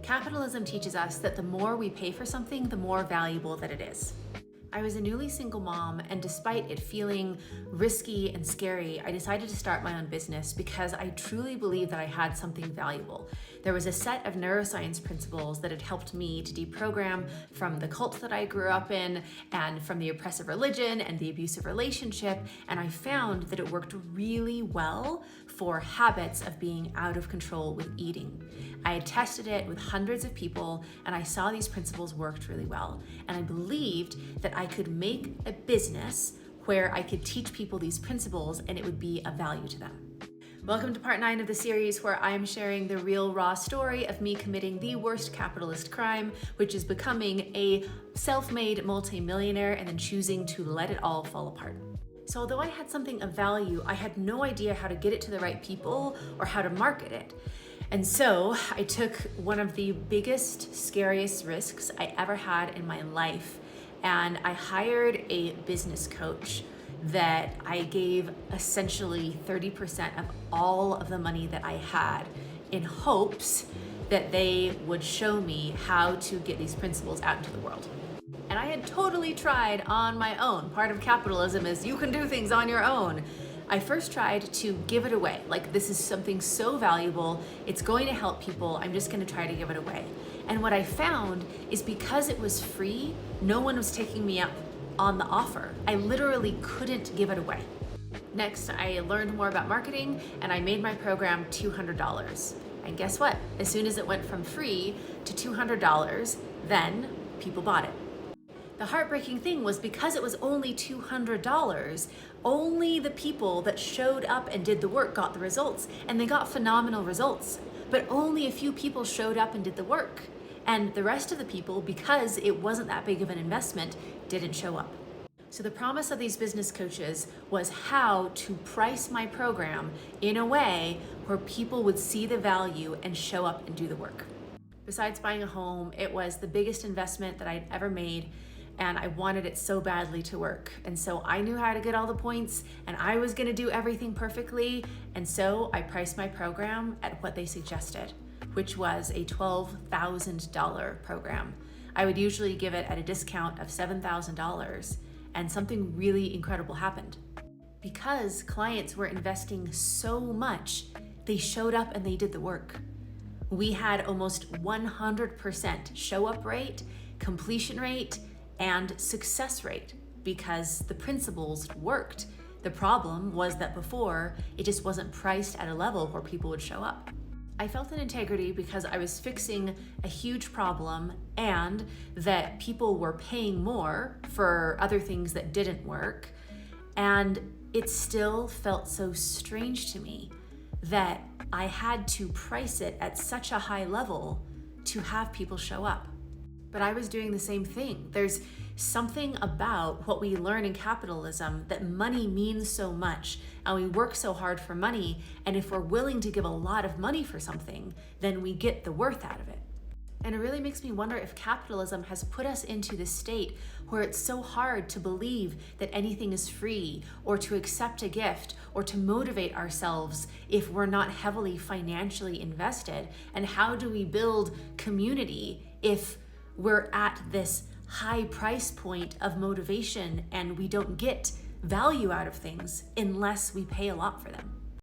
Capitalism teaches us that the more we pay for something, the more valuable that it is. I was a newly single mom, and despite it feeling risky and scary, I decided to start my own business because I truly believed that I had something valuable. There was a set of neuroscience principles that had helped me to deprogram from the cult that I grew up in and from the oppressive religion and the abusive relationship, and I found that it worked really well for habits of being out of control with eating. I had tested it with hundreds of people, and I saw these principles worked really well, and I believed that I could make a business where I could teach people these principles and it would be of value to them. Welcome to part 9 of the series, where I'm sharing the real raw story of me committing the worst capitalist crime, which is becoming a self-made multimillionaire and then choosing to let it all fall apart. So although I had something of value, I had no idea how to get it to the right people or how to market it. And so I took one of the biggest, scariest risks I ever had in my life, and I hired a business coach that I gave essentially 30% of all of the money that I had in hopes that they would show me how to get these principles out into the world. And I had totally tried on my own. Part of capitalism is you can do things on your own. I first tried to give it away. Like, this is something so valuable, it's going to help people, I'm just gonna try to give it away. And what I found is because it was free, no one was taking me up on the offer. I literally couldn't give it away. Next, I learned more about marketing and I made my program $200. And guess what? As soon as it went from free to $200, then people bought it. The heartbreaking thing was because it was only $200, only the people that showed up and did the work got the results, and they got phenomenal results. But only a few people showed up and did the work. And the rest of the people, because it wasn't that big of an investment, didn't show up. So the promise of these business coaches was how to price my program in a way where people would see the value and show up and do the work. Besides buying a home, it was the biggest investment that I'd ever made, and I wanted it so badly to work. And so I knew how to get all the points, and I was gonna do everything perfectly, and so I priced my program at what they suggested, which was a $12,000 program. I would usually give it at a discount of $7,000, and something really incredible happened. Because clients were investing so much, they showed up and they did the work. We had almost 100% show up rate, completion rate, and success rate because the principles worked. The problem was that before, it just wasn't priced at a level where people would show up. I felt an integrity because I was fixing a huge problem and that people were paying more for other things that didn't work. And it still felt so strange to me that I had to price it at such a high level to have people show up. But I was doing the same thing. There's something about what we learn in capitalism that money means so much and we work so hard for money, and if we're willing to give a lot of money for something, then we get the worth out of it. And it really makes me wonder if capitalism has put us into this state where it's so hard to believe that anything is free or to accept a gift or to motivate ourselves if we're not heavily financially invested. And how do we build community if we're at this high price point of motivation and we don't get value out of things unless we pay a lot for them?